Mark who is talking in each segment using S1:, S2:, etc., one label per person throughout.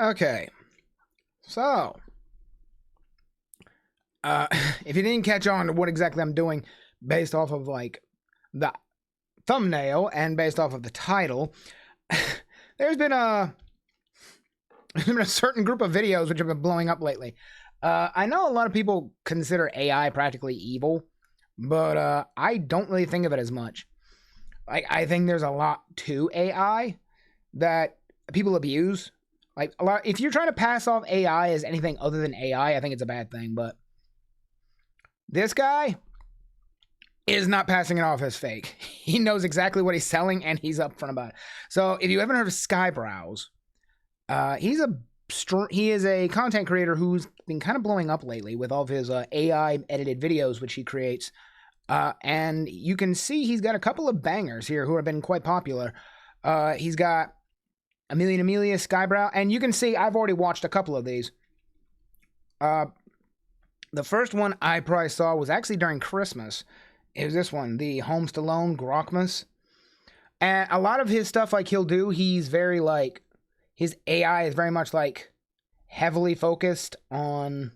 S1: Okay, so if you didn't catch on to what exactly I'm doing based off of like the thumbnail and based off of the title, there's been a certain group of videos which have been blowing up lately. I know a lot of people consider AI practically evil, but I don't really think of it as much. Like, I think there's a lot to AI that people abuse. Like, a lot, if you're trying to pass off AI as anything other than AI, I think it's a bad thing. But this guy is not passing it off as fake. He knows exactly what he's selling, and he's upfront about it. So, if you haven't heard of Skyebrows, he is a content creator who's been kind of blowing up lately with all of his AI edited videos, which he creates. And you can see he's got a couple of bangers here who have been quite popular. He's got Amelia, Skyebrows, and you can see I've already watched a couple of these. The first one I probably saw was actually during Christmas. It was this one, the Homes to Loan Grokmas. And a lot of his stuff, like, he'll do, he's very, like, his AI is very much, like, heavily focused on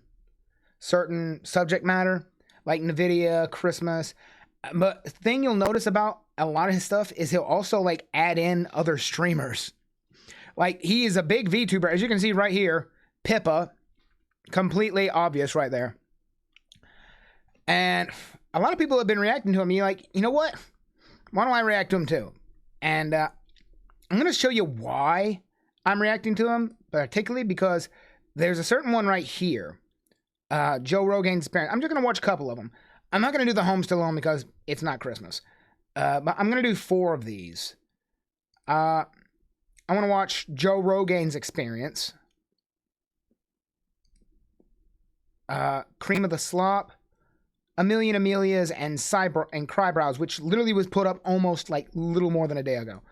S1: certain subject matter, like NVIDIA, Christmas. But the thing you'll notice about a lot of his stuff is he'll also, like, add in other streamers. Like, he is a big VTuber. As you can see right here, Pippa, completely obvious right there. And a lot of people have been reacting to him. You're like, you know what? Why don't I react to him too? And I'm going to show you why I'm reacting to him, particularly because there's a certain one right here. Joe Rogaine's parent. I'm just going to watch a couple of them. I'm not going to do the Homes to Loan because it's not Christmas. But I'm going to do 4 of these. I want to watch Joe Rogaine's experience. Cream of the Slop. Amelia's and Crybrows, which literally was put up almost like little more than a day ago.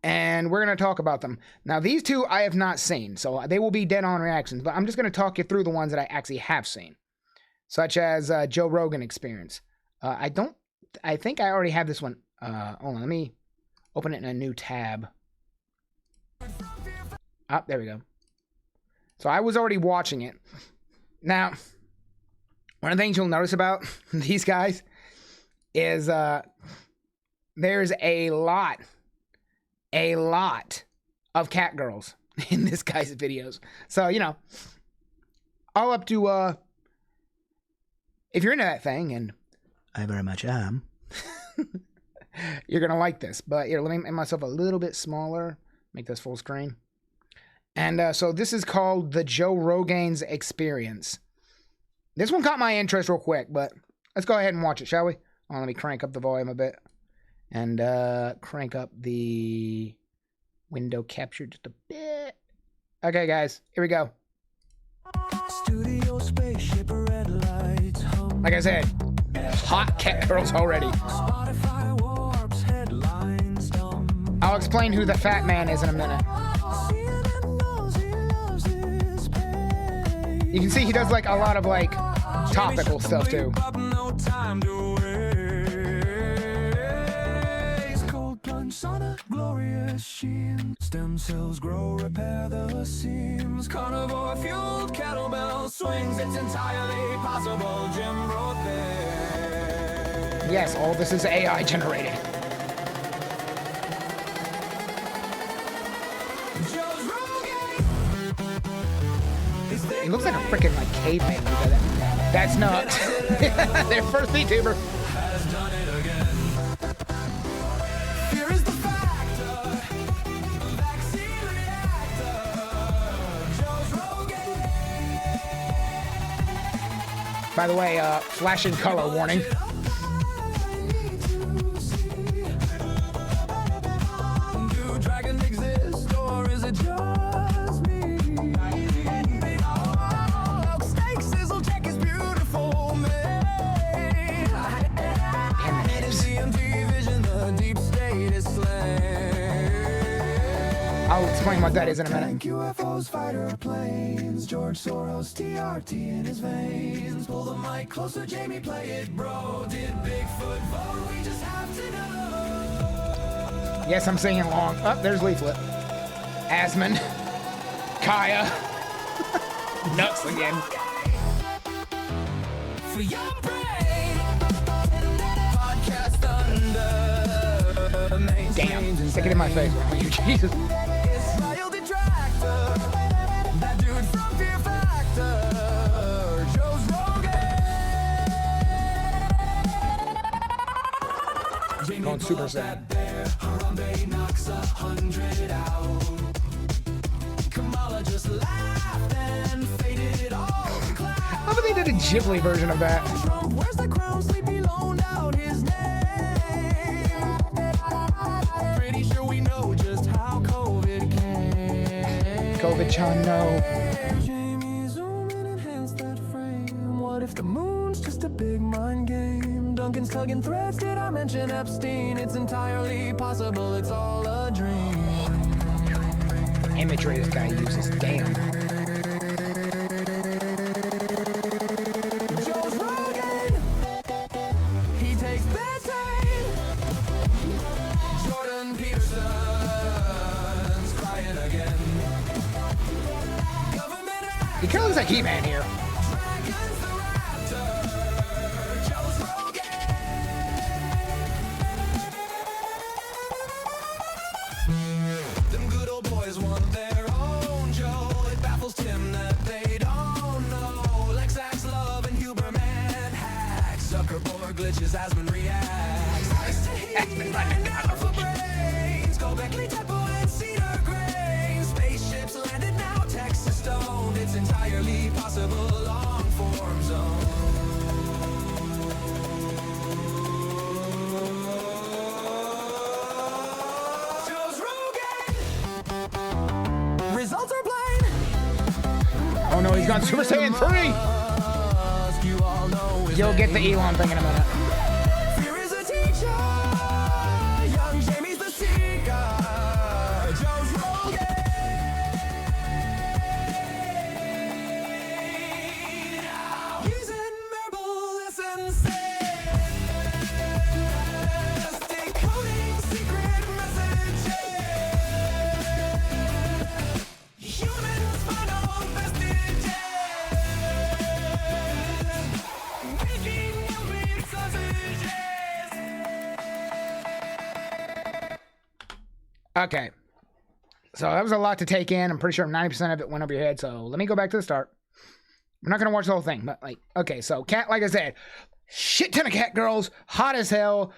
S1: And we're going to talk about them. Now, these two I have not seen, so they will be dead-on reactions, but I'm just going to talk you through the ones that I actually have seen, such as Joe Rogan experience. I think I already have this one. Hold on, let me open it in a new tab. Ah, there we go. So I was already watching it. Now, one of the things you'll notice about these guys is there's a lot of cat girls in this guy's videos. So, you know, all up to, if you're into that thing, and I very much am, you're going to like this. But here, let me make myself a little bit smaller, make this full screen. And so this is called the Joe Rogaine's Experience. This one caught my interest real quick, but let's go ahead and watch it, shall we? Oh, let me crank up the volume a bit. And crank up the window capture just a bit. Okay, guys, here we go. Studio spaceship, red lights, like I said, hot cat girls already. I'll explain who the fat man is in a minute. You can see he does like a lot of like topical stuff too. On a glorious sheen, stem cells grow, repair the seams, carnivore fueled kettlebell swings, it's entirely possible, Jim wrote there. Yes, all this is AI generated. He looks like a freaking like caveman. That's nuts. Their first VTuber. Has done it again. Here is the factor. Vaccine reactor. Joe Rogaine. By the way, flashing color warning. Do dragons exist, or is it just me? I'll explain what that is in a minute. UFOs, fighter planes, George Soros, TRT in his veins. Pull the mic closer, Jamie, play it, bro. Did Bigfoot vote? We just have to know. Yes, I'm singing along. Oh, there's Leaflet. Asmon. Kaya. Nuts again.
S2: For your brain, podcast under
S1: Damn. Stick it in my face. Oh, you Jesus.
S2: Israel detractor, that dude from Fear Factor, Joe's Rogaine.
S1: Going super sad.
S2: Harambe knocks 100 out. Kamala just laughed and faded off the cloud.
S1: How about they did a Ghibli version of that?
S2: Where's the crown? Sleepy loaned out his name. Pretty sure we know just how COVID came.
S1: COVID-chan, no.
S2: Jamie, zoom in, enhance that frame. What if the moon's just a big mind game? Duncan's tugging threads. Did I mention Epstein? It's entirely possible. It's all a dream.
S1: Imagery this guy uses. Damn.
S2: Joe's Rogaine. He takes Bethane. Jordan Peterson's crying again. Government act.
S1: He kind of looks like He-Man here.
S2: Dragons the raptor. Joe's Rogaine. Them good old boys want their own Joe. It baffles Tim that they don't know. Lexax, Love, and Huberman hacks. Zuckerborg glitches, Asman reacts. Ice to heat and alpha brains. Gobekli Tepe and Cedar Grain. Spaceships landed now, Texas stoned. It's entirely possible. Long form zone. Joe's Rogaine. Results are plain.
S1: Oh no, he's gone Super Saiyan 3!
S2: Musk, you all know his
S1: You'll get the
S2: name.
S1: Elon thing in a minute.
S2: Fear is a teacher. Young Jamie's the seeker. Joe's Rogaine. Using verbal essences. Decoding secret messages. Humans' final vestiges. Making new meat sausages.
S1: Okay. So that was a lot to take in. I'm pretty sure 90% of it went over your head. So let me go back to the start. We're not going to watch the whole thing. But like, okay. So cat, like I said, shit ton of cat girls, hot as hell,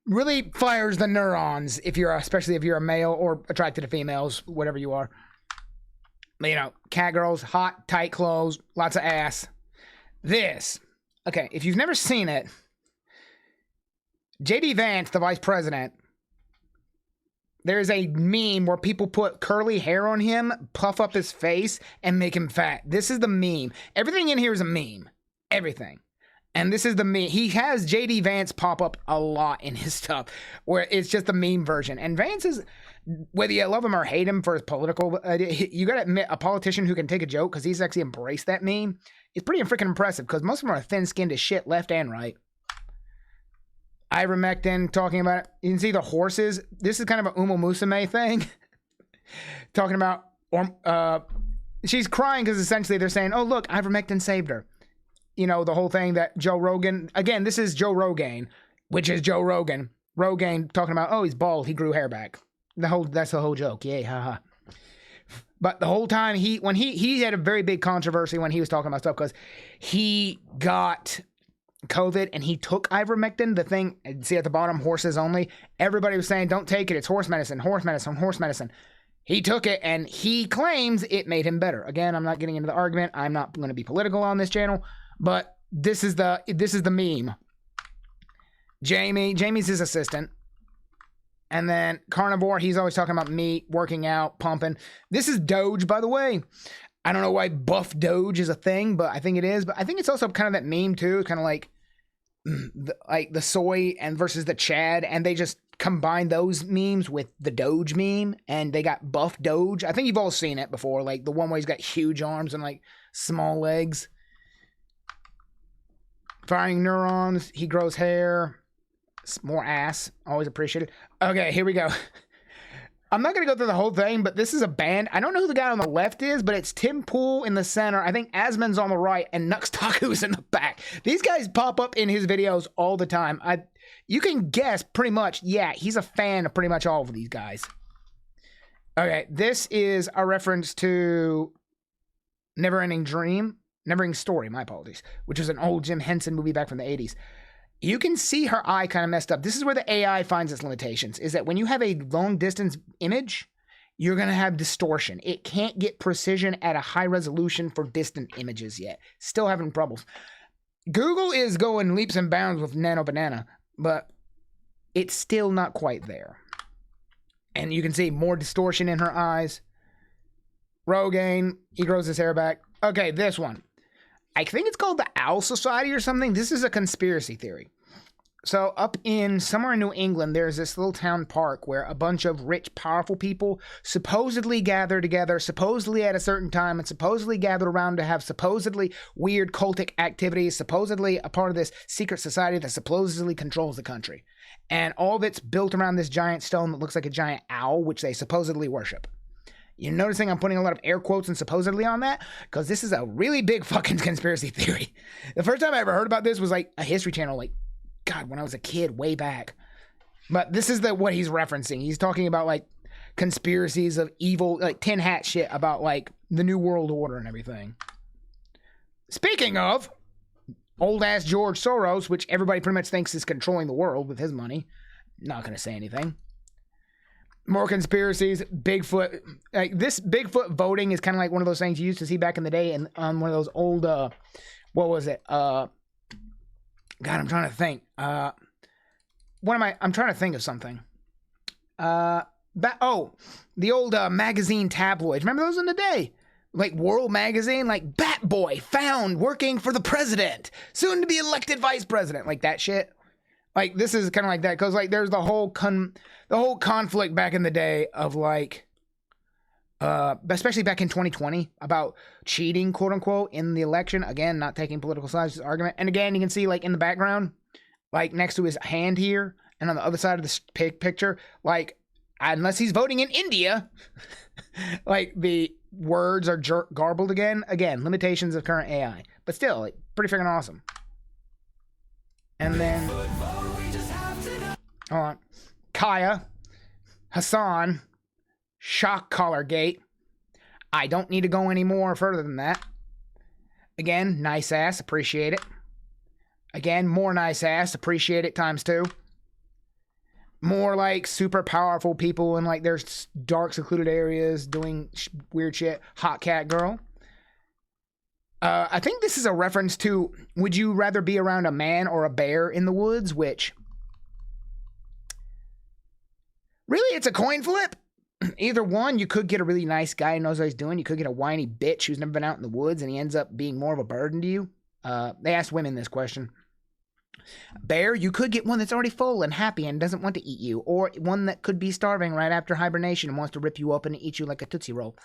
S1: really fires the neurons if you're, especially if you're a male or attracted to females, whatever you are. You know, cat girls, hot, tight clothes, lots of ass. This. Okay. If you've never seen it, JD Vance, the vice president, there's a meme where people put curly hair on him, puff up his face, and make him fat. This is the meme. Everything in here is a meme. Everything. And this is the meme. He has JD Vance pop up a lot in his stuff, where it's just the meme version. And Vance is, whether you love him or hate him for his political, you gotta admit, a politician who can take a joke, because he's actually embraced that meme, is pretty freaking impressive, because most of them are thin-skinned as shit, left and right. Ivermectin, talking about it. You can see the horses. This is kind of an Uma Musume thing. Talking about, she's crying because essentially they're saying, oh, look, Ivermectin saved her. You know, the whole thing that Joe Rogan, again, this is Joe Rogaine, which is Joe Rogan. Rogaine talking about, oh, he's bald, he grew hair back. That's the whole joke. Yay, haha. But the whole time, he had a very big controversy when he was talking about stuff, because he got COVID and he took ivermectin, the thing, see at the bottom, horses only. Everybody was saying, don't take it, it's horse medicine, horse medicine, horse medicine. He took it and he claims it made him better. Again, I'm not getting into the argument. I'm not going to be political on this channel, but this is the meme. Jamie's his assistant. And then Carnivore, he's always talking about meat, working out, pumping. This is Doge, by the way. I don't know why buff Doge is a thing, but I think it is. But I think it's also kind of that meme too, kind of like the soy and versus the Chad, and they just combine those memes with the Doge meme, and they got buff Doge. I think you've all seen it before, like the one where he's got huge arms and like small legs. Firing neurons, he grows hair, more ass, always appreciated. Okay, here we go. I'm not going to go through the whole thing, but this is a band. I don't know who the guy on the left is, but it's Tim Pool in the center. I think Asman's on the right, and Nux Taku's in the back. These guys pop up in his videos all the time. You can guess pretty much, yeah, he's a fan of pretty much all of these guys. Okay, this is a reference to Neverending Story, my apologies, which is an old Jim Henson movie back from the 80s. You can see her eye kind of messed up. This is where the AI finds its limitations, is that when you have a long-distance image, you're going to have distortion. It can't get precision at a high resolution for distant images yet. Still having troubles. Google is going leaps and bounds with Nano Banana, but it's still not quite there. And you can see more distortion in her eyes. Rogaine, he grows his hair back. Okay, this one. I think it's called the Owl Society or something. This is a conspiracy theory. So up in somewhere in New England, there's this little town park where a bunch of rich, powerful people supposedly gather together, supposedly at a certain time, and supposedly gather around to have supposedly weird cultic activities, supposedly a part of this secret society that supposedly controls the country. And all of it's built around this giant stone that looks like a giant owl, which they supposedly worship. You're noticing I'm putting a lot of air quotes and supposedly on that? Because this is a really big fucking conspiracy theory. The first time I ever heard about this was like a History Channel, like, God, when I was a kid, way back. But this is what he's referencing. He's talking about like conspiracies of evil, like tin hat shit about like the New World Order and everything. Speaking of old ass George Soros, which everybody pretty much thinks is controlling the world with his money. Not going to say anything. More conspiracies, Bigfoot. Like this Bigfoot voting is kind of like one of those things you used to see back in the day and on one of those old, what was it? God, I'm trying to think. I'm trying to think of something. The old magazine tabloids. Remember those in the day? Like World Magazine, like Bat Boy found working for the president, soon to be elected vice president, like that shit. Like this is kind of like that because like there's the whole conflict back in the day of like, especially back in 2020 about cheating, quote unquote, in the election. Again, not taking political sides of this argument. And again, you can see like in the background, like next to his hand here, and on the other side of this picture, like unless he's voting in India, like the words are garbled again. Again, limitations of current AI, but still, like, pretty freaking awesome. And then, hold on, Kaya, Hassan, shock collar gate. I don't need to go any more further than that. Again, nice ass, appreciate it. Again, more nice ass, appreciate it times 2. More like super powerful people in like their dark secluded areas doing weird shit. Hot cat girl. I think this is a reference to, would you rather be around a man or a bear in the woods? Which, really, it's a coin flip. Either one, you could get a really nice guy who knows what he's doing. You could get a whiny bitch who's never been out in the woods and he ends up being more of a burden to you. They asked women this question. Bear, you could get one that's already full and happy and doesn't want to eat you, or one that could be starving right after hibernation and wants to rip you up and eat you like a Tootsie Roll.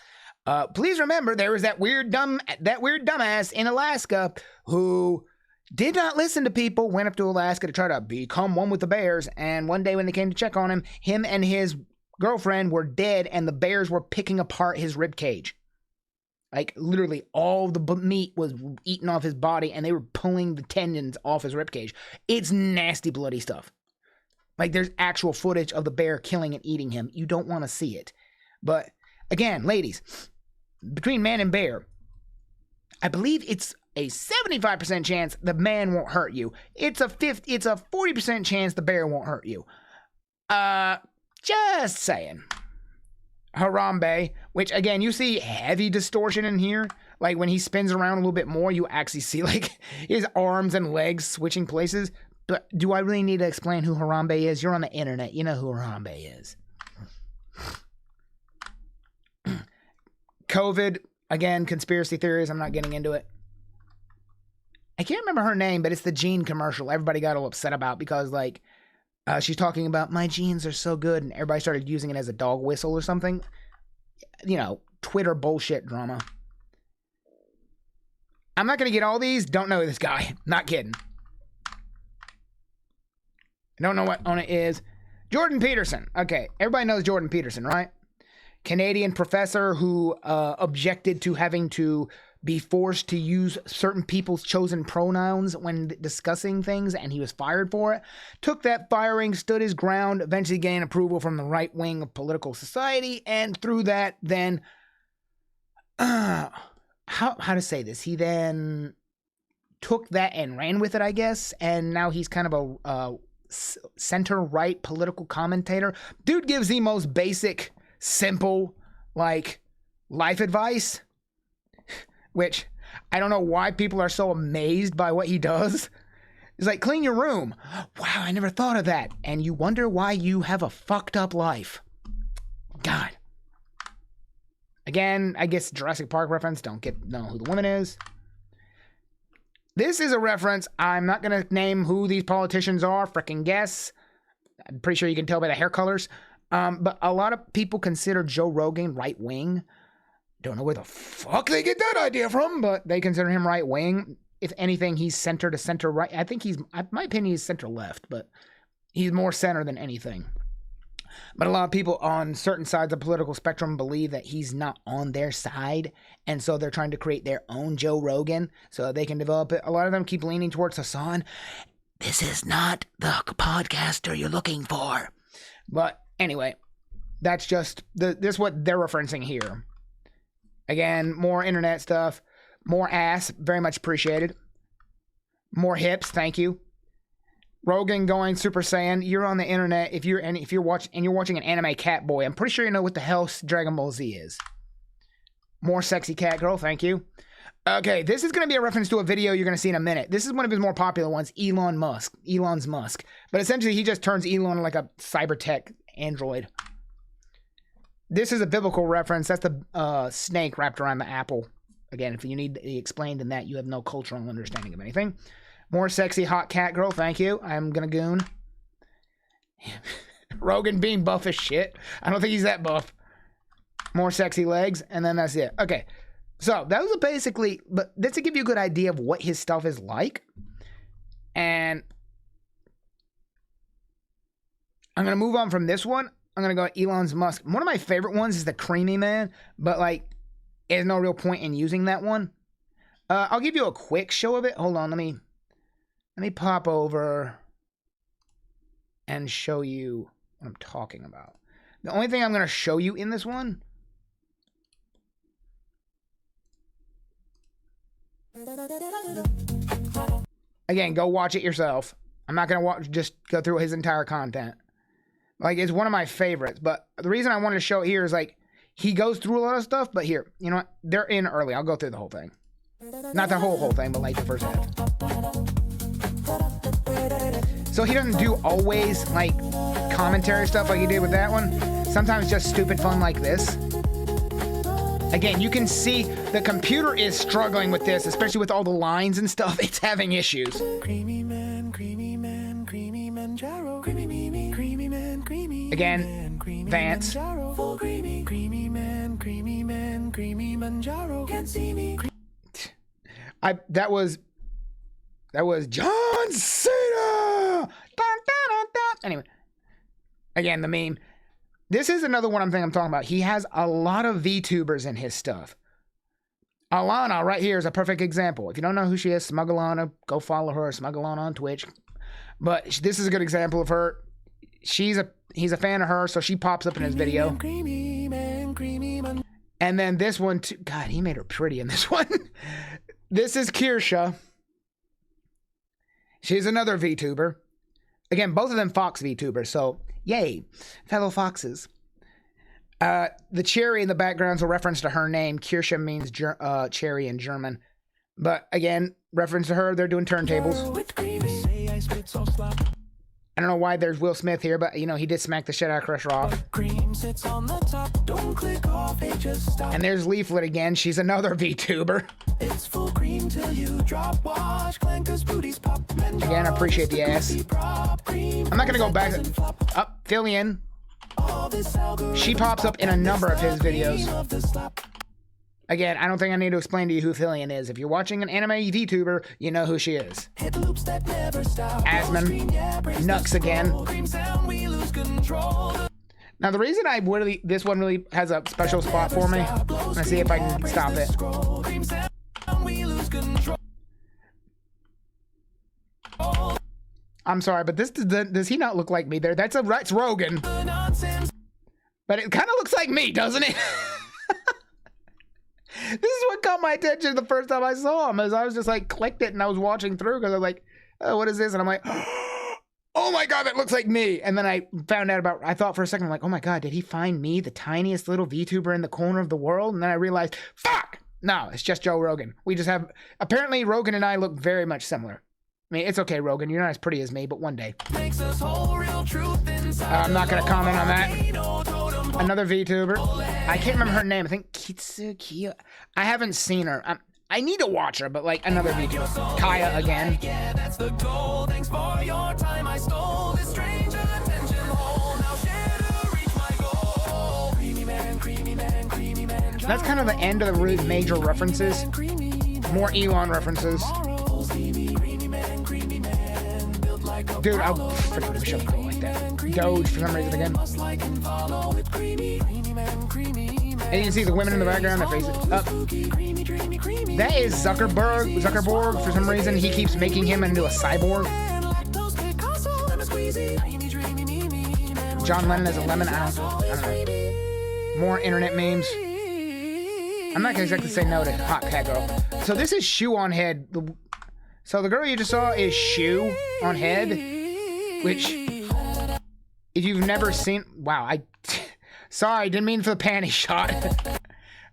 S1: Please remember, there was that weird dumbass in Alaska who did not listen to people, went up to Alaska to try to become one with the bears, and one day when they came to check on him and his girlfriend were dead, and the bears were picking apart his rib cage. Like, literally, all the meat was eaten off his body, and they were pulling the tendons off his ribcage. It's nasty, bloody stuff. Like, there's actual footage of the bear killing and eating him. You don't want to see it. But, again, ladies, between man and bear, I believe it's a 75% chance the man won't hurt you. It's a 40% chance the bear won't hurt you. Just saying. Harambe, which again, you see heavy distortion in here. Like when he spins around a little bit more, you actually see like his arms and legs switching places. But do I really need to explain who Harambe is? You're on the internet. You know who Harambe is. COVID, again, conspiracy theories. I'm not getting into it. I can't remember her name, but it's the Gene commercial everybody got all upset about because like, she's talking about my genes are so good and everybody started using it as a dog whistle or something. You know, Twitter bullshit drama. I'm not going to get all these. Don't know this guy. Not kidding. I don't know what on it is. Jordan Peterson. Okay, everybody knows Jordan Peterson, right? Canadian professor who objected to having to be forced to use certain people's chosen pronouns when discussing things, and he was fired for it. Took that firing, stood his ground, eventually gained approval from the right wing of political society, and through that, then how to say this? He then took that and ran with it, I guess, and now he's kind of a center-right political commentator. Dude gives the most basic, simple, like, life advice, which I don't know why people are so amazed by what he does. It's like, clean your room. Wow, I never thought of that. And you wonder why you have a fucked up life. God. Again, I guess Jurassic Park reference. Don't know who the woman is. This is a reference. I'm not going to name who these politicians are. Frickin' guess. I'm pretty sure you can tell by the hair colors. But a lot of people consider Joe Rogan right-wing. Don't know where the fuck they get that idea from, but they consider him right-wing. If anything, he's center to center-right. I think in my opinion, he's center-left, but he's more center than anything. But a lot of people on certain sides of the political spectrum believe that he's not on their side, and so they're trying to create their own Joe Rogan so they can develop it. A lot of them keep leaning towards Hassan. This is not the podcaster you're looking for. But anyway, that's just this is what they're referencing here. Again, more internet stuff, more ass, very much appreciated. More hips, thank you. Rogan going Super Saiyan. You're on the internet if you're watching an anime cat boy. I'm pretty sure you know what the hell Dragon Ball Z is. More sexy cat girl, thank you. Okay, this is going to be a reference to a video you're going to see in a minute. This is one of his more popular ones, Elon's Musk. But essentially, he just turns Elon like a cybertech android. This is a biblical reference. That's the snake wrapped around the apple. Again, if you need it explained in that, you have no cultural understanding of anything. More sexy hot cat girl, thank you. I'm gonna goon. Rogan being buff as shit. I don't think he's that buff. More sexy legs, and then that's it. Okay, so that was basically, but that's to give you a good idea of what his stuff is like. And I'm gonna move on from this one. I'm going to go Elon's Musk. One of my favorite ones is the Creamy Man, but, like, there's no real point in using that one. I'll give you a quick show of it. Hold on, let me pop over and show you what I'm talking about. The only thing I'm going to show you in this one again, go watch it yourself. I'm not going to just go through his entire content. Like, it's one of my favorites, but the reason I wanted to show it here is, like, he goes through a lot of stuff, but here, you know what? They're in early. I'll go through the whole thing. Not the whole thing, but, like, the first half. So he doesn't do always, like, commentary stuff like he did with that one. Sometimes just stupid fun like this. Again, you can see the computer is struggling with this, especially with all the lines and stuff. It's having issues.
S2: Creamy man, creamy man, creamy manjaro, creamy me, creamy man, creamy
S1: again, Vance.
S2: Full creamy, creamy man, creamy man, creamy manjaro. Can't see me.
S1: That was John Cena. Dun, dun, dun, dun. Anyway, again, the meme. This is another one I'm talking about. He has a lot of VTubers in his stuff. Alana right here is a perfect example. If you don't know who she is, Smuggalana, go follow her. Smuggalana on Twitch. But this is a good example of her. He's a fan of her, so she pops up in his video. And then this one too. God, he made her pretty in this one. This is Kirsha. She's another VTuber. Again, both of them Fox VTubers, so yay, fellow Foxes. The cherry in the background is a reference to her name. Kirsha means cherry in German. But again, reference to her, they're doing turntables. I don't know why there's Will Smith here, but, you know, he did smack the shit out of Chris Rock. And there's Leaflet again. She's another VTuber. It's full cream till you drop wash, clankers, booties, pop, again, I appreciate the ass. I'm not going to go back. Up, fill in. She pops up in a number of his videos. Again, I don't think I need to explain to you who Fillion is. If you're watching an anime VTuber, you know who she is. Asmon. Nux again. Now, the reason this one really has a special spot for me, let's see if I can stop it. I'm sorry, but does he not look like me there? That's Rogaine. But it kind of looks like me, doesn't it? This is what caught my attention the first time I saw him, as I was just like, clicked it and I was watching through because I was like, oh, what is this? And I'm like, oh my God, that looks like me. And then I found out I thought for a second, I'm like, oh my God, did he find me, the tiniest little VTuber in the corner of the world? And then I realized, fuck, no, it's just Joe Rogan. We just have, apparently Rogan and I look very much similar. I mean, it's okay, Rogan, you're not as pretty as me, but one day. I'm not going to comment on that. Another VTuber. I can't remember her name. I think Kitsuki. I haven't seen her. I need to watch her, but like another VTuber. Kaya again. That's kind of the end of the major references. More Elon references. Dude, I freaking wish I could go like that. Doge for some reason again. And you can see the women in the background, their faces up. That is Zuckerberg for some reason. He keeps making him into a cyborg. John Lennon as a lemon. I don't know. More internet memes. I'm not gonna exactly say no to Hot Cat Girl. So this is Shoe on Head. So the girl you just saw is Shoe on Head, which, if you've never seen, wow, sorry, didn't mean for the panty shot.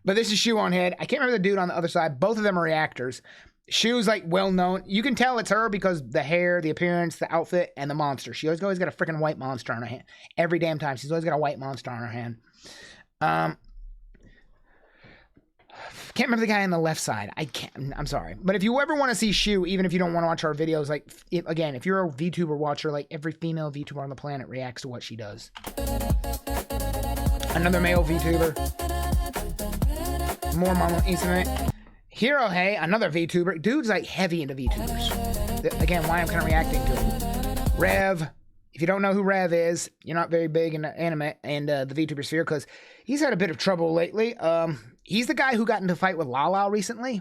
S1: But this is Shoe on Head. I can't remember the dude on the other side. Both of them are reactors. Shoe's like well known. You can tell it's her because the hair, the appearance, the outfit, and the monster. She always got a freaking white monster on her hand. Every damn time. She's always got a white monster on her hand. Can't remember the guy on the left side. I'm sorry. But if you ever want to see Shoe, even if you don't want to watch our videos, like, again, if you're a VTuber watcher, like every female VTuber on the planet reacts to what she does. Another male VTuber. More Mama Internet. Hero Hey, another VTuber. Dude's like heavy into VTubers. Again, why I'm kind of reacting to him. Rev. If you don't know who Rev is, you're not very big in the anime and the VTuber sphere because he's had a bit of trouble lately. He's the guy who got into a fight with Lala recently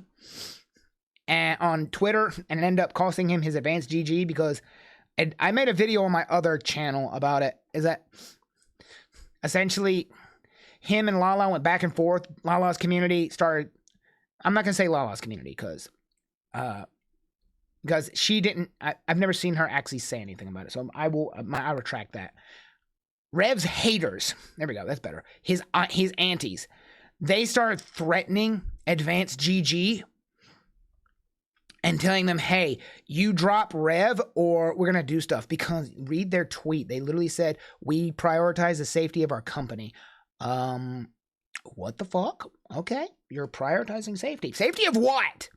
S1: and on Twitter and ended up costing him his advanced GG because I made a video on my other channel about it. Is that essentially him and Lala went back and forth. Lala's community started, I'm not going to say Lala's community because she didn't, I've never seen her actually say anything about it. So I'll retract that. Rev's haters, there we go, that's better. His aunties. They started threatening Advanced GG and telling them, hey, you drop Rev or we're going to do stuff. Because read their tweet. They literally said, we prioritize the safety of our company. What the fuck? Okay, you're prioritizing safety. Safety of what?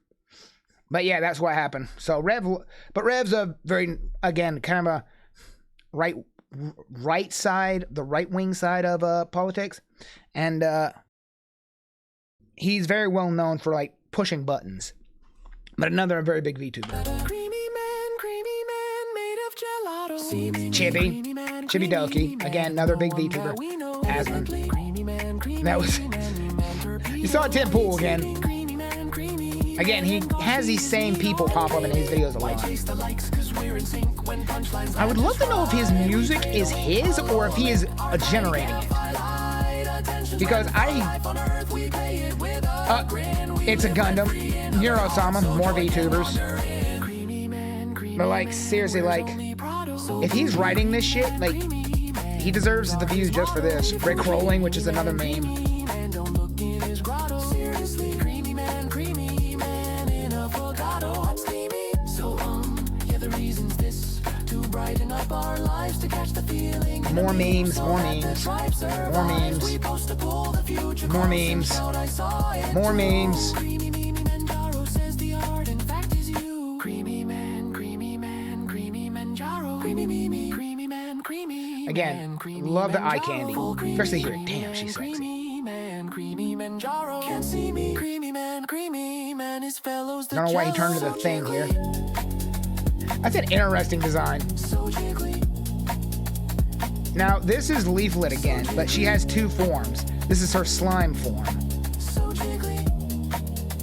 S1: But yeah, that's what happened. So Rev's a very, again, kind of a right side, the right-wing side of politics. And he's very well known for like pushing buttons, but another very big VTuber. Chibi Doki, again another big VTuber. Asmon. That was you saw Tim Pool again. Again, he has these same people pop up in his videos a lot. I would love to know if his music is his or if he is generating it. Because it's a Gundam. Neuro-sama, more VTubers. But like, seriously, like, if he's writing this shit, like, he deserves the views just for this. Rick Rolling, which is another meme. More memes, more memes, more memes, more memes, more memes. Again, love the eye candy. Especially here. Damn, she's sexy.
S2: his fellows.
S1: I don't know why he turned to the thing here. That's an interesting design.
S2: So jiggly.
S1: Now, this is Leaflet again, but she has two forms. This is her slime form.
S2: So jiggly.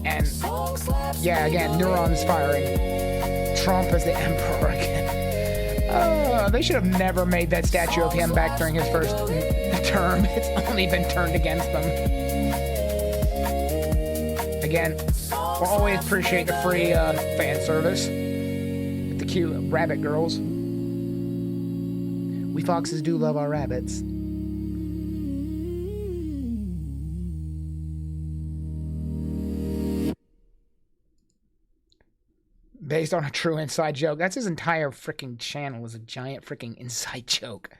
S1: And,
S2: Song slaps
S1: yeah, again, neurons firing. Trump as the emperor again. Oh, they should have never made that statue of him back during his first term. It's only been turned against them. Again, we'll always appreciate the free fan service with the cute rabbit girls. We foxes do love our rabbits. Based on a true inside joke. That's his entire freaking channel is a giant freaking inside joke.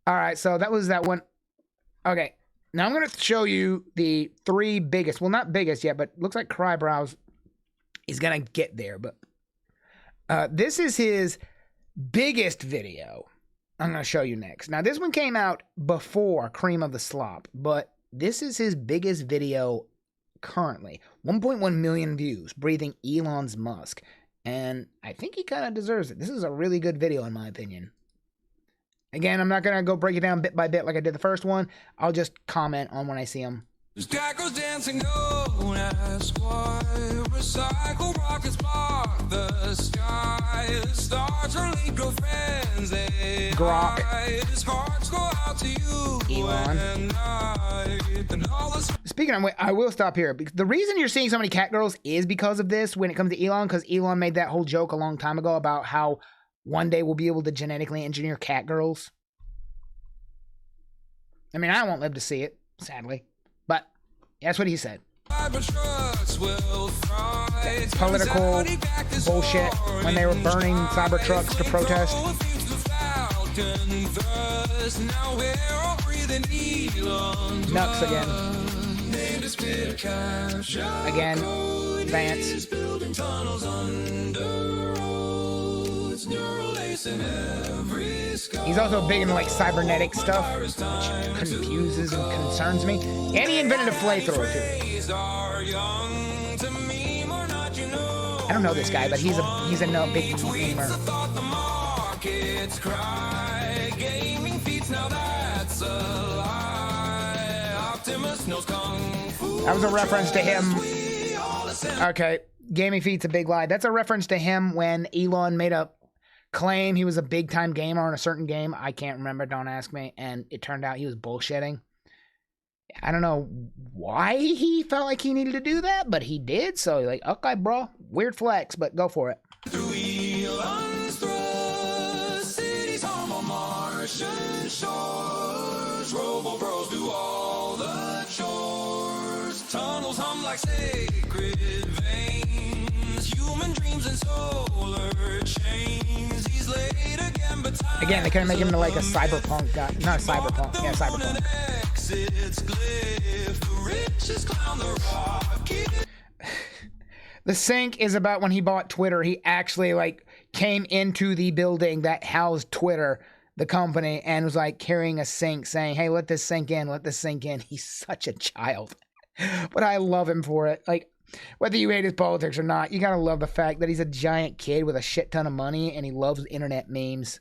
S1: Alright, so that was that one. Okay, now I'm going to show you the three biggest. Well, not biggest yet, but looks like Crybrows is going to get there. But this is his biggest video I'm going to show you next. Now, this one came out before Cream of the Slop, but this is his biggest video currently. 1.1 million views, breathing Elon's Musk. And I think he kind of deserves it. This is a really good video, in my opinion. Again, I'm not going to go break it down bit by bit like I did the first one. I'll just comment on when I see him.
S2: Skyebrows dancing, don't ask why. Recycle rockets block the sky. The stars are lead girlfriends.
S1: Grok.
S2: His hearts go out to you.
S1: Elon. Speaking of which, I will stop here. The reason you're seeing so many cat girls is because of this when it comes to Elon, because Elon made that whole joke a long time ago about how one day we'll be able to genetically engineer cat girls. I mean, I won't live to see it, sadly. But that's what he said. Political bullshit when they were burning Cybertrucks to protest. Nuts again. Again, Vance. He's also big into like cybernetic stuff, which confuses and concerns me. And he invented a flamethrower too. I don't know this guy, but he's a no big gamer. That was a reference to him. Okay, gaming feat's a big lie. That's a reference to him when Elon made a claim he was a big time gamer on a certain game. I can't remember, don't ask me. And it turned out he was bullshitting. I don't know why he felt like he needed to do that, but he did. So like, okay, bro, weird flex, but go for it.
S2: Through Elon's thrust, cities home on Martian shores. Robo-bros do all the chores. Tunnels hum like sacred veins. Human dreams and solar chains. He's late again, but
S1: again, they couldn't make him into like a cyberpunk guy. Not a cyberpunk. Yeah, cyberpunk. The sync is about when he bought Twitter. He actually like came into the building that housed Twitter, the company, and was like carrying a sink saying, hey, let this sink in, let this sink in. He's such a child. But I love him for it. Like, whether you hate his politics or not, you gotta love the fact that he's a giant kid with a shit ton of money and he loves internet memes.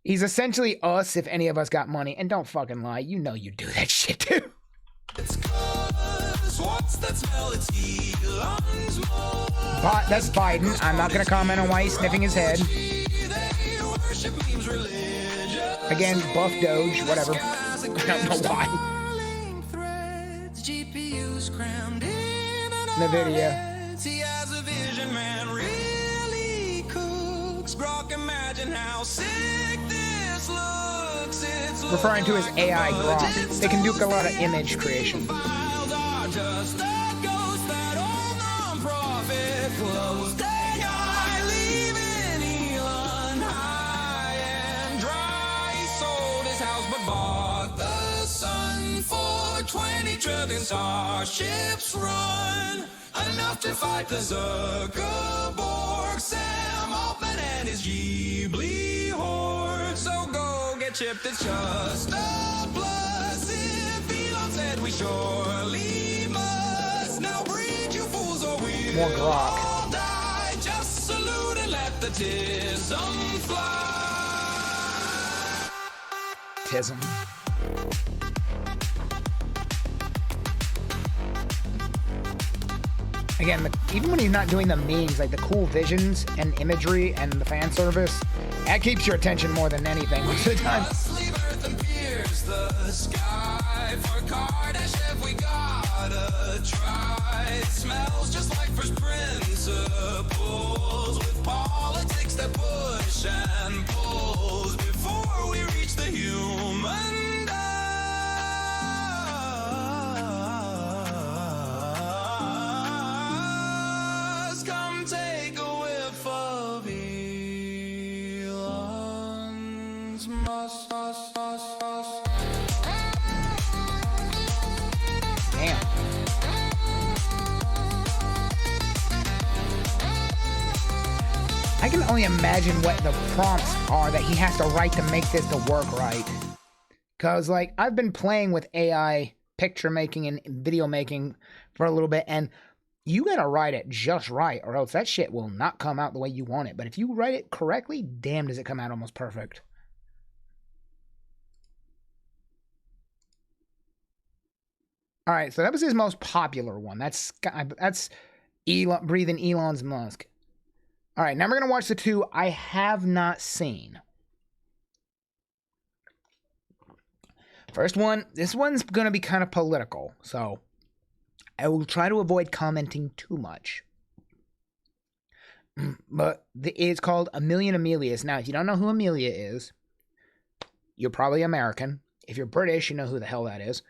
S1: He's essentially us if any of us got money. And don't fucking lie, you know you do that shit too. That's Biden. I'm not gonna comment on why he's sniffing his head. Again, buff Doge, whatever. I don't know why. The video. Referring to his AI Grok. They can do a lot of image creation.
S2: Starships run enough to fight the Zuckerberg, Sam Altman and his Ghibli horde. So go get chipped, it's just a plus. If Elon said we surely must, now breed you
S1: more grok.
S2: all die, just salute and let the tism fly.
S1: Tism. Again, even when he's not doing the memes, like the cool visions and imagery and the fan service, that keeps your attention more than anything most of the time.
S2: Leave Earth and pierce the sky. For Kardashev we gotta try. It smells just like first principles, with politics that push and pulls before we reach the human dust. Come take a whiff of Elon's Musk.
S1: Damn. I can only imagine what the prompts are that he has to write to make this to work right. Because, like, I've been playing with AI picture making and video making for a little bit, and you gotta write it just right, or else that shit will not come out the way you want it. But if you write it correctly, damn, does it come out almost perfect. All right, so that was his most popular one. That's Elon, breathing Elon's Musk. All right, now we're going to watch the two I have not seen. First one, this one's going to be kind of political, so I will try to avoid commenting too much. But it's called Amelia and Amelia's. Now, if you don't know who Amelia is, you're probably American. If you're British, you know who the hell that is.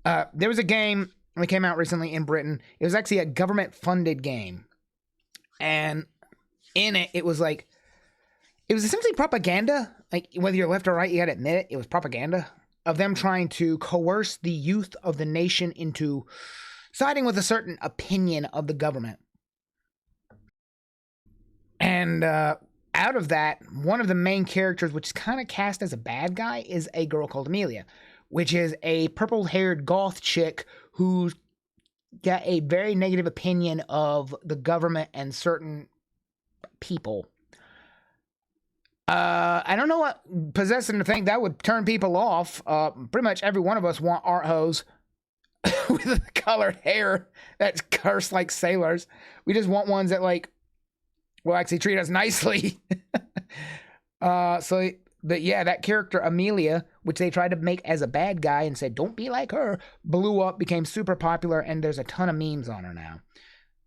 S1: There was a game that came out recently in Britain. It was actually a government-funded game. And in it, it was essentially propaganda. Like, whether you're left or right, you gotta admit it. It was propaganda of them trying to coerce the youth of the nation into siding with a certain opinion of the government. And out of that, one of the main characters, which is kind of cast as a bad guy, is a girl called Amelia, which is a purple-haired goth chick who's got a very negative opinion of the government and certain people. I don't know what possessed them to think that would turn people off. Pretty much every one of us want art hoes with colored hair that's cursed like sailors. We just want ones that, like, will actually treat us nicely. But yeah, that character Amelia, which they tried to make as a bad guy and said, don't be like her, blew up, became super popular, and there's a ton of memes on her now.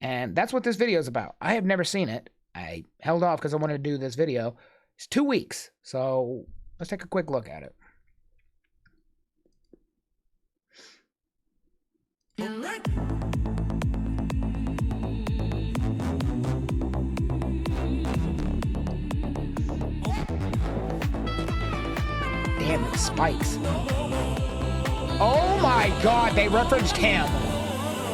S1: And that's what this video is about. I have never seen it. I held off because I wanted to do this video. It's 2 weeks, so let's take a quick look at it. Damn, it spikes. Oh my god, they referenced him.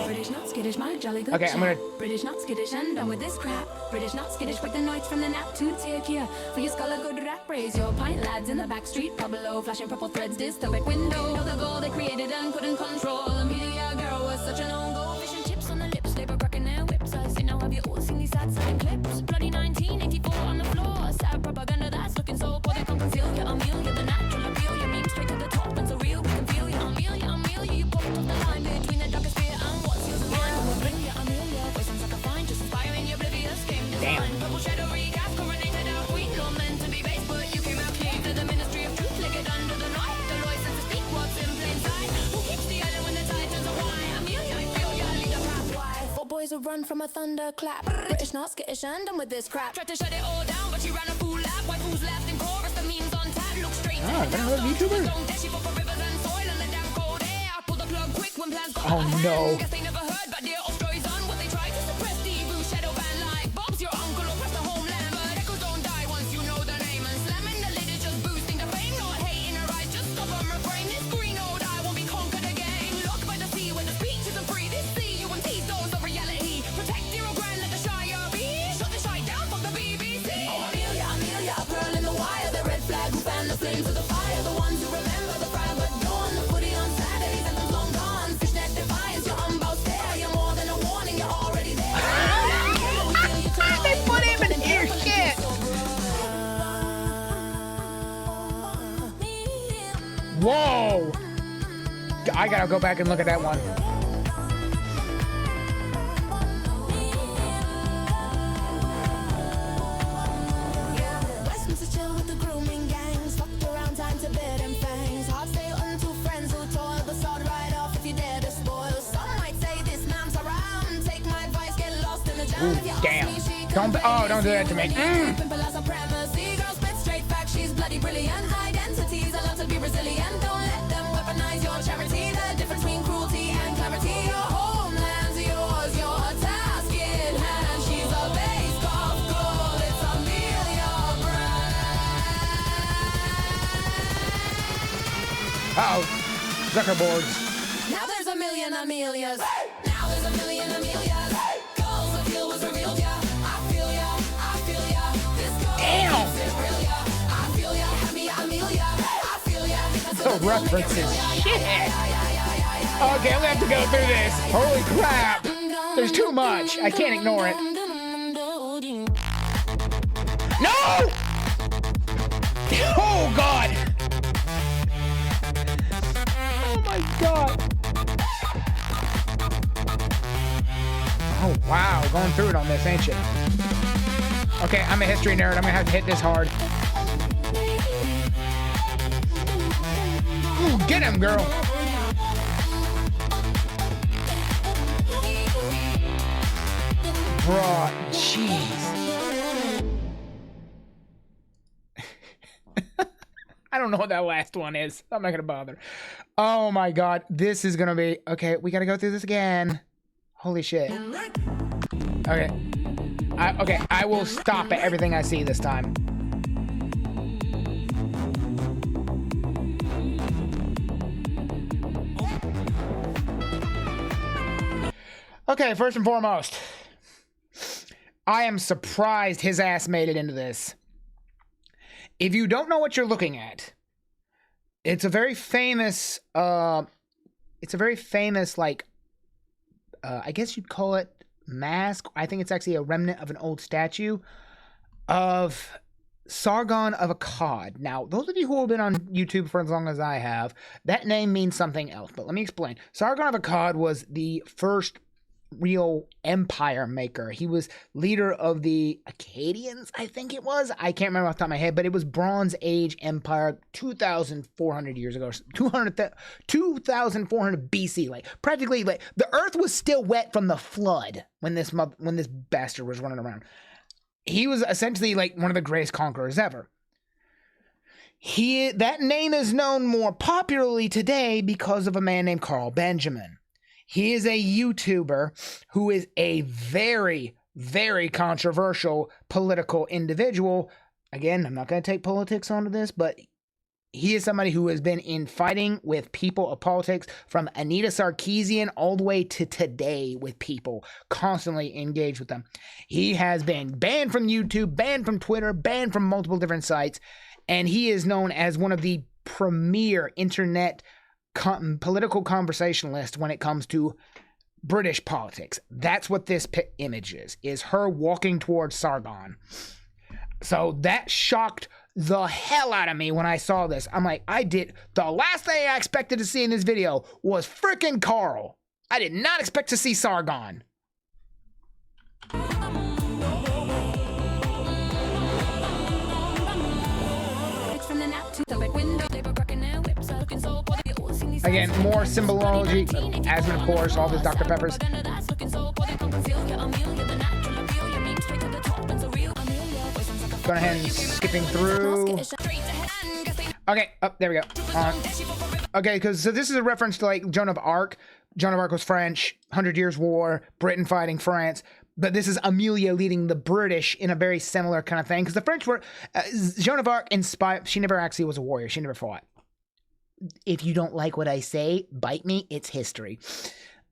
S3: British not skittish, my jolly good
S1: Okay, I'm gonna...
S3: British not skittish, and done with this crap. British not skittish, with the nights from the nap to take here. For your skull a good rap, raise your pint lads in the back street. Pub below, flashing purple threads, dystopic window. Know the goal they created and couldn't control. Amelia girl was such an own goal. Fish and chips on the lips, labor cracking their whips. I say now have you all seen these sad selling clips? Bloody 1984 on the floor. Sad propaganda that's looking so poor they can't conceal you. Amelia, the natural appeal. You mean straight to the top and so real we can feel you. Amelia, Amelia, you popped off the line between the darkest fear and what's yours and mine. We'll bring you Amelia, voice sounds like a fine, just inspiring your oblivious game design. Purple shadow recast, coronated our queen. Not meant to be base, but you came out clean to the ministry of truth. Lick it under the knife. The Lord says to speak what's in plain sight. Who keeps the island when the tide turns away? Amelia, I feel you lead the path. Why? 4 boys will run from a thunderclap. British not skittish and done with this crap. Tried to shut it all down, but she ran a fool lap. Why fools left in chorus? The memes on tap. Look straight to
S1: is that another VTuber? Oh no.
S3: Guess they never heard about their old stories on what they tried to suppress. The evil shadow ban like Bob's your uncle oppressed the homeland. But echoes don't die once you know the name. And slamming the lid is just boosting the fame. Not hate in her eyes, just stop on refrain. This green old eye won't be conquered again. Locked by the sea when the speech isn't free. This sea you and these those of reality. Protect your old grand, let the Shire be. Shut the shite down, fuck the BBC. Oh Amelia, Amelia, a pearl in the wire. The red flag who fan the flames of the fire. The ones who remember the private dawn. The footy on Saturdays and the long gone. Fishnet defiance, your unbound stare.
S1: I gotta go back and look at that one. Ooh, damn. Don't do that to me. She's bloody brilliant. Identities are allowed to be resilient. Don't let them weaponize your charity. The difference between cruelty and clarity. Your homeland's yours, your task in hand. She's a base golf goal. It's Amelia brand. Uh-oh. Zuckerboards. Now there's a million Amelias. Now there's a million Amelias. Goals of you was revealed, yeah. I feel ya, I feel ya. This goal is real, yeah. The references. Shit. Okay, I'm gonna have to go through this. Holy crap. There's too much. I can't ignore it. No! Oh, God. Oh, my God. Oh, wow. Going through it on this, ain't you? Okay, I'm a history nerd. I'm gonna have to hit this hard. Ooh, get him, girl. Bruh, jeez. I don't know what that last one is. I'm not gonna bother. Oh my God, this is gonna be... Okay, we gotta go through this again. Holy shit. Okay. I will stop at everything I see this time. Okay, first and foremost, I am surprised his ass made it into this. If you don't know what you're looking at, it's a very famous, like, I guess you'd call it mask. I think it's actually a remnant of an old statue of Sargon of Akkad. Now, those of you who have been on YouTube for as long as I have, that name means something else, but let me explain. Sargon of Akkad was the first real empire maker. He was leader of the Akkadians, I think it was. I can't remember off the top of my head, but it was Bronze Age Empire 2,400 years ago. 2,400 BC. Like, practically, like, the earth was still wet from the flood when this bastard was running around. He was essentially like one of the greatest conquerors ever. That name is known more popularly today because of a man named Carl Benjamin. He is a YouTuber who is a very, very controversial political individual. Again, I'm not going to take politics onto this, but he is somebody who has been in fighting with people of politics from Anita Sarkeesian all the way to today with people, constantly engaged with them. He has been banned from YouTube, banned from Twitter, banned from multiple different sites, and he is known as one of the premier internet political conversationalist when it comes to British politics. That's what this image is her walking towards Sargon. So that shocked the hell out of me when I saw this. I'm like, the last thing I expected to see in this video was freaking Carl. I did not expect to see Sargon. Again, more symbology. Asmon, of course, all this Dr. Peppers. Going ahead and skipping through. Okay, there we go. Okay, so this is a reference to like Joan of Arc. Joan of Arc was French, 100 Years' War, Britain fighting France. But this is Amelia leading the British in a very similar kind of thing. Because the French were... Joan of Arc inspired... She never actually was a warrior. She never fought. If you don't like what I say, bite me. It's history.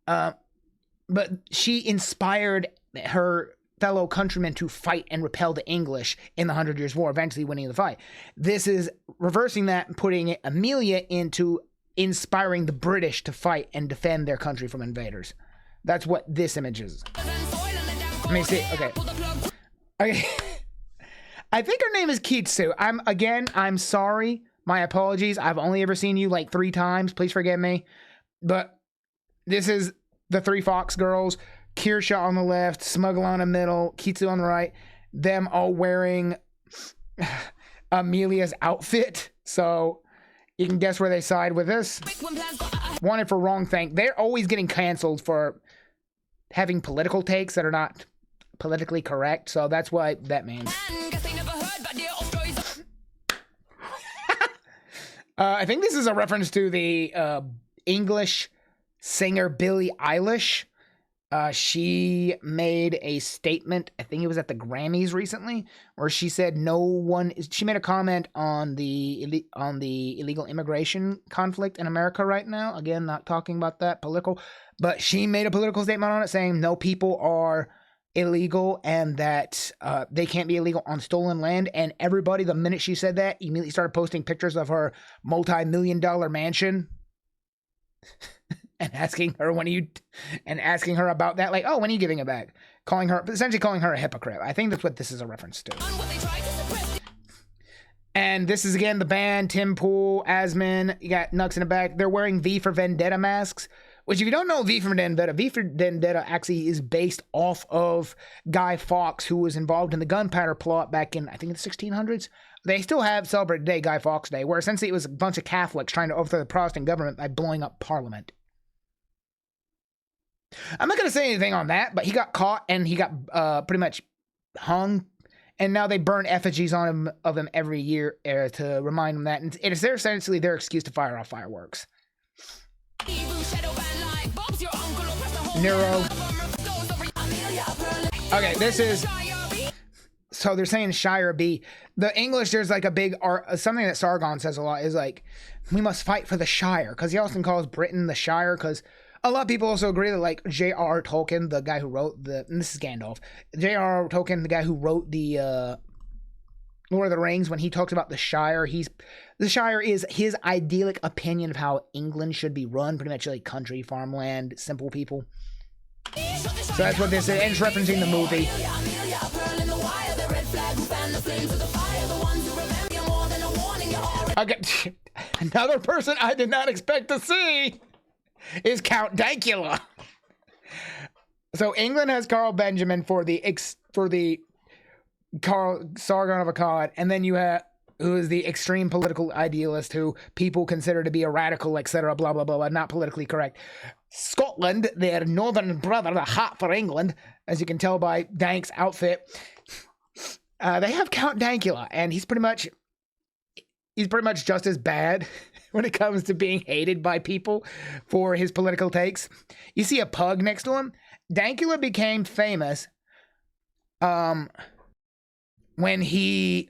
S1: But she inspired her fellow countrymen to fight and repel the English in the 100 Years' War, eventually winning the fight. This is reversing that and putting Amelia into inspiring the British to fight and defend their country from invaders. That's what this image is. Let me see. Okay. I think her name is Kitsu. I'm sorry. My apologies. I've only ever seen you like 3 times. Please forgive me. But this is the three Fox girls. Kirsha on the left, Smuggle on the middle, Kitsu on the right. Them all wearing Amelia's outfit. So you can guess where they side with this. Wanted for wrong thing. They're always getting canceled for having political takes that are not politically correct. So that's what that means. I think this is a reference to the English singer Billie Eilish. She made a statement, I think it was at the Grammys recently, where she said she made a comment on the illegal immigration conflict in America right now. Again, not talking about that political, but she made a political statement on it saying no people are illegal and that they can't be illegal on stolen land. And everybody, the minute she said that, immediately started posting pictures of her multi-million-dollar mansion. And asking her asking her about that, like, oh, when are you giving it back? Essentially calling her a hypocrite. I think that's what this is a reference to. And this is again the band, Tim Pool, Asmin, you got Nux in the back. They're wearing V for Vendetta masks, which if you don't know V for Vendetta actually is based off of Guy Fawkes, who was involved in the gunpowder plot back in, I think, the 1600s. They still have celebrated today, Guy Fawkes Day, where essentially it was a bunch of Catholics trying to overthrow the Protestant government by blowing up Parliament. I'm not going to say anything on that, but he got caught and he got pretty much hung. And now they burn effigies of him every year to remind him that. And it is essentially their excuse to fire off fireworks. Nero. Okay, this is... So they're saying Shire B. The English, there's like a big... something that Sargon says a lot is like, we must fight for the Shire. Because he often calls Britain the Shire because... A lot of people also agree that, like, J.R.R. Tolkien, the guy who wrote and this is Gandalf, J.R.R. Tolkien, the guy who wrote the Lord of the Rings, when he talks about the Shire, the Shire is his idyllic opinion of how England should be run, pretty much like country, farmland, simple people. So that's what this is, and it's referencing the movie. Okay, another person I did not expect to see is Count Dankula. So England has Carl Benjamin for the Carl Sargon of Akkad, and then you have who is the extreme political idealist who people consider to be a radical, etc. Blah blah blah blah. Not politically correct. Scotland, their northern brother, the hot for England, as you can tell by Dank's outfit. They have Count Dankula, and he's pretty much just as bad when it comes to being hated by people for his political takes. You see a pug next to him. Dankula became famous when he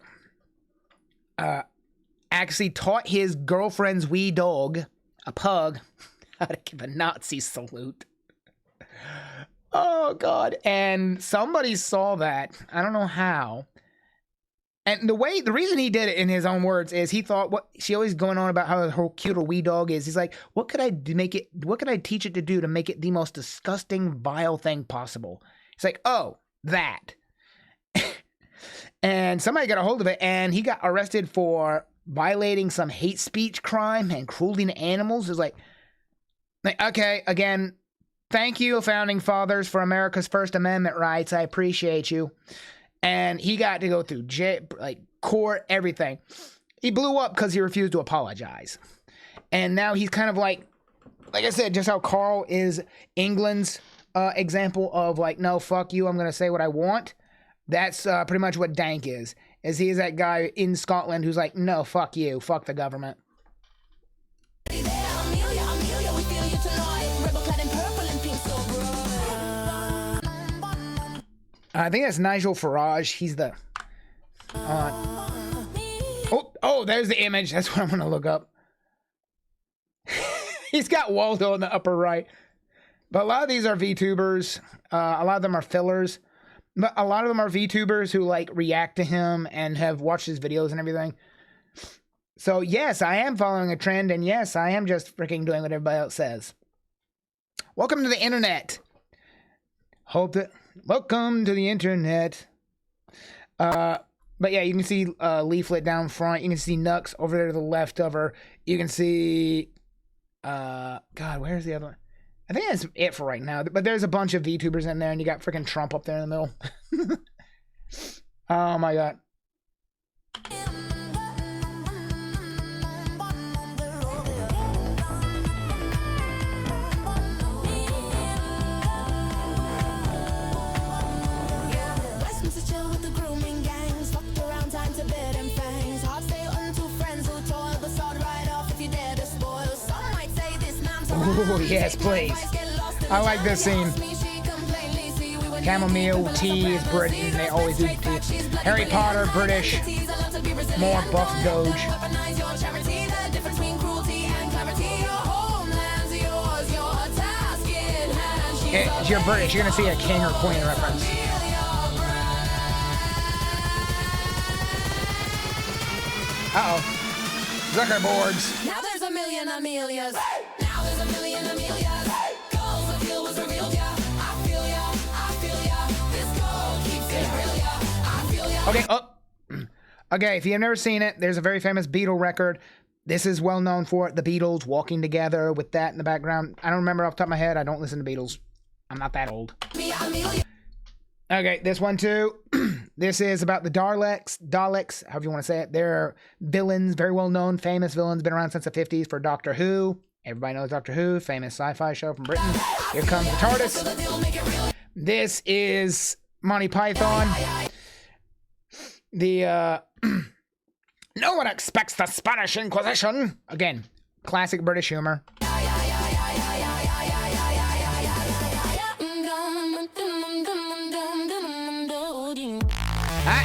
S1: actually taught his girlfriend's wee dog, a pug, how to give a Nazi salute. Oh, God. And somebody saw that. I don't know how. And the reason he did it in his own words is he thought she always going on about how cute a wee dog is. He's like, what could I teach it to do to make it the most disgusting, vile thing possible? He's like, oh, that. And somebody got a hold of it and he got arrested for violating some hate speech crime and cruelty to animals. It's like, okay, again, thank you, Founding Fathers, for America's First Amendment rights. I appreciate you. And he got to go through jail, like court, everything. He blew up because he refused to apologize. And now he's kind of like I said, just how Carl is England's example of like, no, fuck you, I'm going to say what I want. That's pretty much what Dank is he is that guy in Scotland who's like, no, fuck you, fuck the government. I think that's Nigel Farage. He's the... Oh, there's the image. That's what I'm going to look up. He's got Waldo in the upper right. But a lot of these are VTubers. A lot of them are fillers. But a lot of them are VTubers who, like, react to him and have watched his videos and everything. So, yes, I am following a trend. And, yes, I am just freaking doing what everybody else says. Welcome to the internet. Welcome to the internet. But yeah, you can see Leaflet down front. You can see Nux over there to the left of her. You can see God, where's the other one? I think that's it for right now. But there's a bunch of VTubers in there, and you got freaking Trump up there in the middle. Oh my god.
S2: Oh, yes, please.
S1: I like this scene. Chamomile tea is Britain. They always do tea. Harry Potter, British. More buff Doge. If you're British, you're going to see a king or queen reference. Uh-oh. Zuckerborgs.
S3: Now there's a million Amelias. Now there's a million Amelias. Goals of deal was revealed, yeah. I feel ya, I feel ya. This goal keeps it real, yeah. I feel ya.
S1: Okay, okay, if you've never seen it, there's a very famous Beatle record. This is well known for it. The Beatles walking together with that in the background. I don't remember off the top of my head. I don't listen to Beatles. I'm not that old. Okay, this one too. This is about the Daleks, however you want to say it. They're villains, very well known, famous villains, been around since the 50s for Doctor Who. Everybody knows Doctor Who, famous sci-fi show from Britain. Here comes the TARDIS. This is Monty Python. The, no one expects the Spanish Inquisition. Again, classic British humor.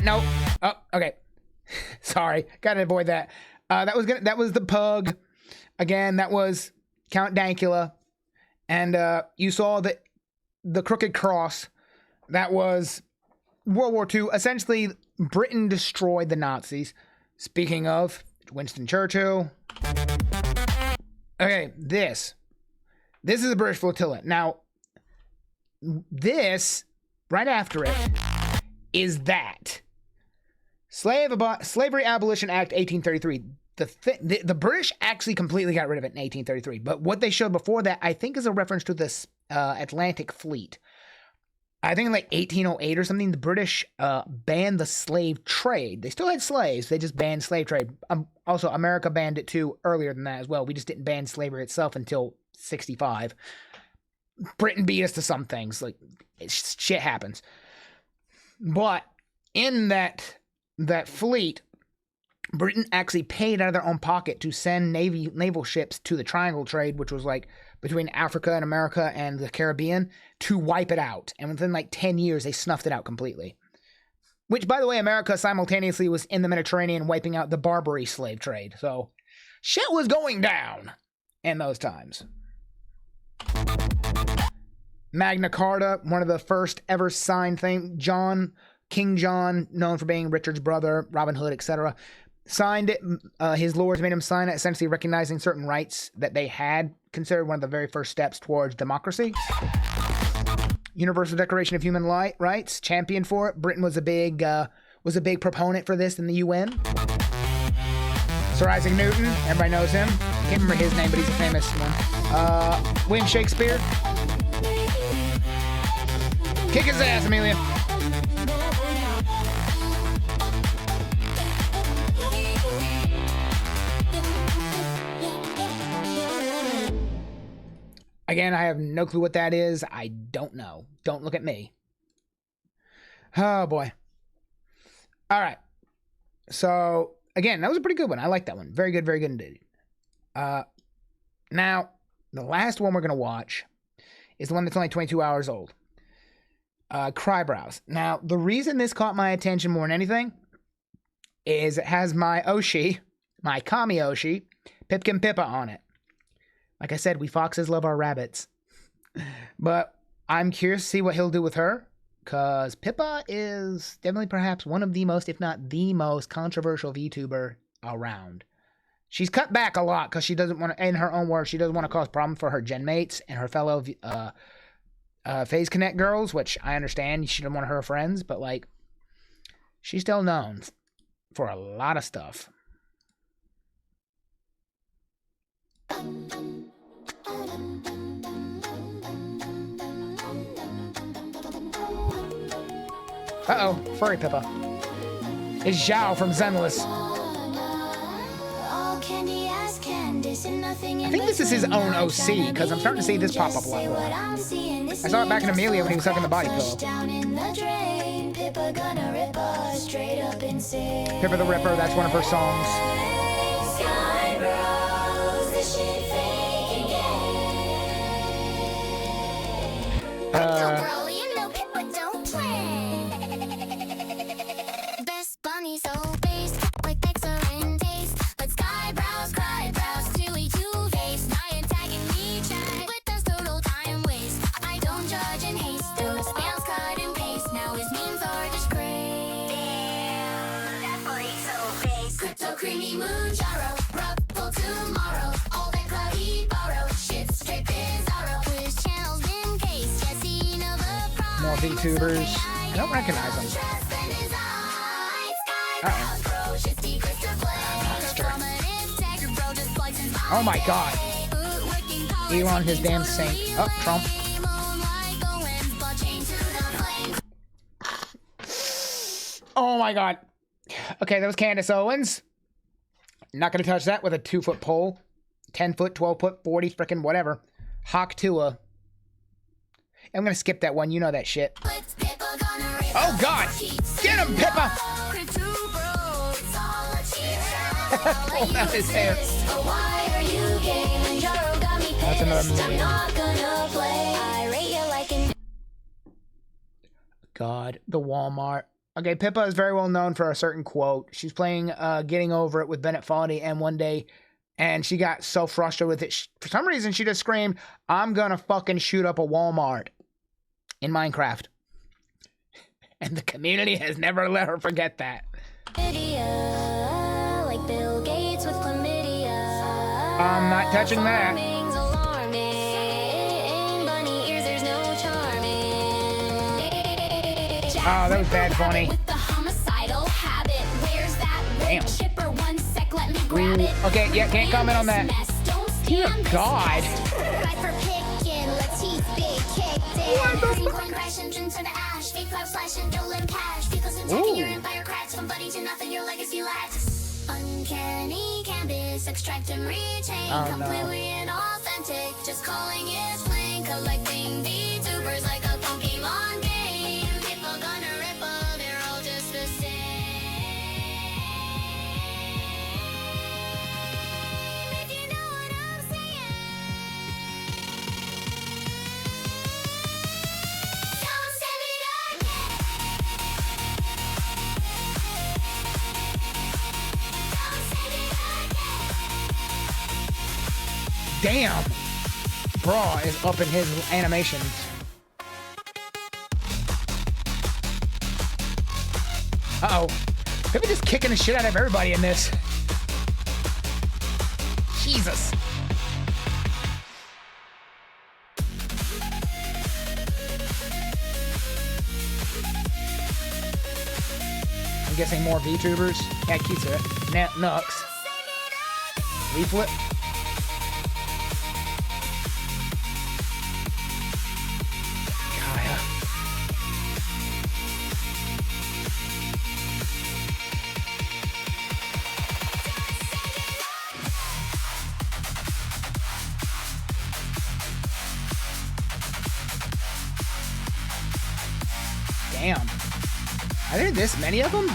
S1: No. Oh, okay. Sorry. Gotta avoid that. That was the Pug. Again, that was Count Dankula. And you saw the Crooked Cross. That was World War II. Essentially, Britain destroyed the Nazis. Speaking of Winston Churchill. Okay, this is the British flotilla. Now, this, right after it, is that. Slavery Abolition Act 1833. The British actually completely got rid of it in 1833. But what they showed before that, I think, is a reference to this Atlantic Fleet. I think in like 1808 or something, the British banned the slave trade. They still had slaves. They just banned slave trade. Also, America banned it too earlier than that as well. We just didn't ban slavery itself until 65. Britain beat us to some things. Like, shit happens. But in that fleet, Britain actually paid out of their own pocket to send naval ships to the Triangle Trade, which was like between Africa and America and the Caribbean, to wipe it out. And within like 10 years, they snuffed it out completely. Which, by the way, America simultaneously was in the Mediterranean wiping out the Barbary slave trade. So shit was going down in those times. Magna Carta, one of the first ever signed thing. King John, known for being Richard's brother, Robin Hood, etc., signed it. His lords made him sign it, essentially recognizing certain rights that they had, considered one of the very first steps towards democracy. Universal Declaration of Human Rights, championed for it. Britain was a big proponent for this in the UN. Sir Isaac Newton, everybody knows him. Can't remember his name, but he's a famous one. William Shakespeare. Kick his ass, Amelia. Again, I have no clue what that is. I don't know. Don't look at me. Oh, boy. All right. So, again, that was a pretty good one. I like that one. Very good indeed. Now, the last one we're going to watch is the one that's only 22 hours old. Crybrows. Now, the reason this caught my attention more than anything is it has my Oshi, my Kami Oshi, Pipkin Pippa on it. Like I said, we foxes love our rabbits. But I'm curious to see what he'll do with her, because Pippa is definitely perhaps one of the most, if not the most, controversial VTuber around. She's cut back a lot because she doesn't want to, in her own words, she doesn't want to cause problems for her gen mates and her fellow Phase Connect girls, which I understand. She doesn't want her friends, but like, she's still known for a lot of stuff. Uh-oh, furry Pippa. It's Zhao from Zenless. I think this is his own OC, because I'm starting to see this pop up a lot more. I saw it back in Amelia when he was sucking the body pillow. Pippa the Ripper, that's one of her songs.
S4: Best bunny so based like excellent taste. But Skyebrows, Crybrows, two-face. Nyan tagging me chat, but that's total time waste. I don't judge in haste. Those spams cut and paste. Now his memes are disgrace. Damn, that bunny so based. Crypto creamy moon gyro, ruffle tomorrow. All that cloudy borrow, shit's straight bizarro. His channel's been cased. Jesse Nova Prime.
S1: More VTubers. I don't recognize them. Oh my god. Elon, his damn saint. Oh, Trump. Oh my god. Okay, that was Candace Owens. Not gonna touch that with a 2-foot pole. 10 foot, 12 foot, 40 frickin' whatever. Hawk Tua. I'm gonna skip that one, you know that shit. Oh god! Get him, Pippa! Pull out his hair. That's another million. God, the Walmart. Okay, Pippa is very well known for a certain quote. She's playing Getting Over It with Bennett Foddy, and one day, and she got so frustrated with it. For some reason, she just screamed, "I'm gonna fucking shoot up a Walmart" in Minecraft. And the community has never let her forget that.
S4: Like Bill Gates with chlamydia.
S1: I'm not touching that.
S4: Alarming's alarming. Bunny ears, there's no charming.
S1: Oh, that was bad funny.
S4: With the homicidal habit. Where's that
S1: Damn.
S4: chipper? One sec, let me grab it.
S1: Okay, yeah, can't comment on that. Dear God.
S4: Right for picking, Latif big kicked in. Green crash engine to the ash. Fake cloud slash and Dolan cash. Because attacking your empire cracks. From buddy to nothing, your legacy lacks. Uncanny canvas, extract and retain.
S1: Oh, no.
S4: Completely inauthentic. Just calling it slang. Collecting VTubers like a Pokemon game. People gonna ripple, they're all just the same. If you know what I'm saying. Don't send it again. Don't send it again.
S1: Damn. Bra is up in his animations. Uh-oh. Pippa just kicking the shit out of everybody in this. Jesus. I'm guessing more VTubers. Yeah, keeps it. Nux. Leaflet. Kaya. Damn. Are there this many of them?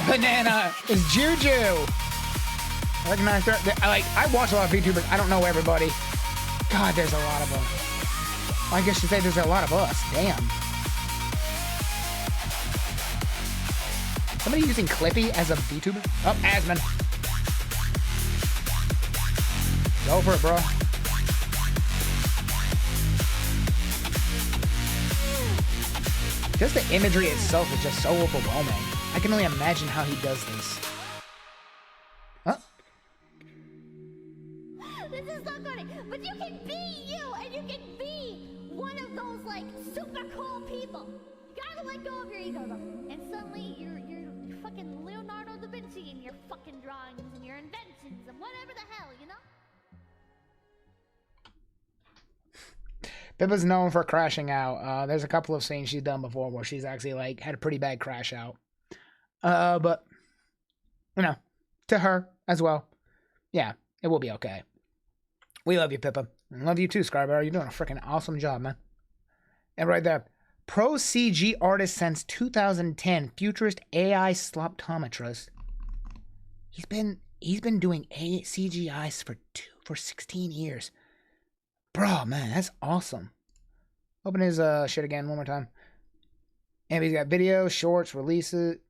S1: Banana is Juju. I recognize her. I watch a lot of VTubers. I don't know everybody. God, there's a lot of them. Well, I guess you say there's a lot of us. Damn. Somebody using Clippy as a VTuber? Oh, Asman. Go for it, bro. Just the imagery itself is just so overwhelming. I can only imagine how he does this. Huh?
S4: This is so funny, but you can be you, and you can be one of those like super cool people. You gotta let go of your ego, though, and suddenly you're
S5: fucking Leonardo da Vinci in your fucking drawings and your inventions and whatever the hell, you know?
S1: Pippa's known for crashing out. There's a couple of scenes she's done before where she's actually like had a pretty bad crash out. But you know, to her as well. Yeah, it will be okay. We love you, Pippa. And love you too, Skybrows. You're doing a freaking awesome job, man. And right there. Pro CG artist since 2010. Futurist AI sloptometrist. He's been doing CGIs for 16 years. Bro, man, that's awesome. Open his shit again one more time. And he's got videos, shorts, releases. Do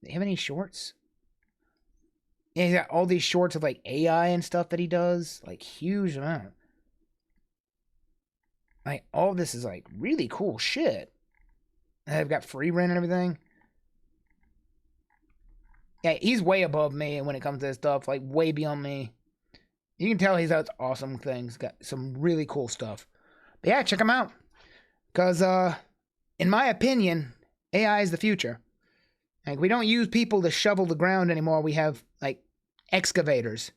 S1: they have any shorts? Yeah, he's got all these shorts of like AI and stuff that he does. Like huge amount. Like all this is like really cool shit. And they've got free rent and everything. Yeah, he's way above me when it comes to this stuff. Like way beyond me. You can tell he's got awesome things. Got some really cool stuff. But yeah, check him out. Because, in my opinion, AI is the future. Like, we don't use people to shovel the ground anymore. We have, like, excavators.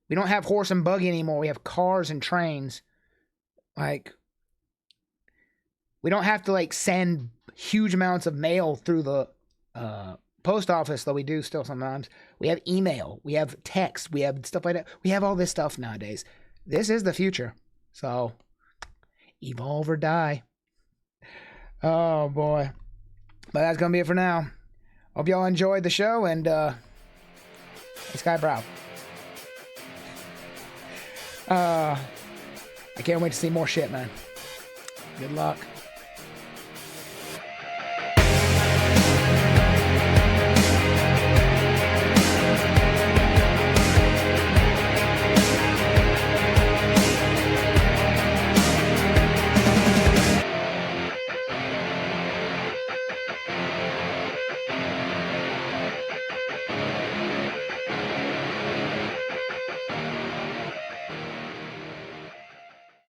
S1: We don't have horse and buggy anymore. We have cars and trains. Like, we don't have to, like, send huge amounts of mail through the, post office, though we do still sometimes. We have email, we have text, we have stuff like that. We have all this stuff nowadays. This is the future. So, evolve or die. Oh, boy. But that's going to be it for now. Hope y'all enjoyed the show, and, it's Skyebrows. I can't wait to see more shit, man. Good luck.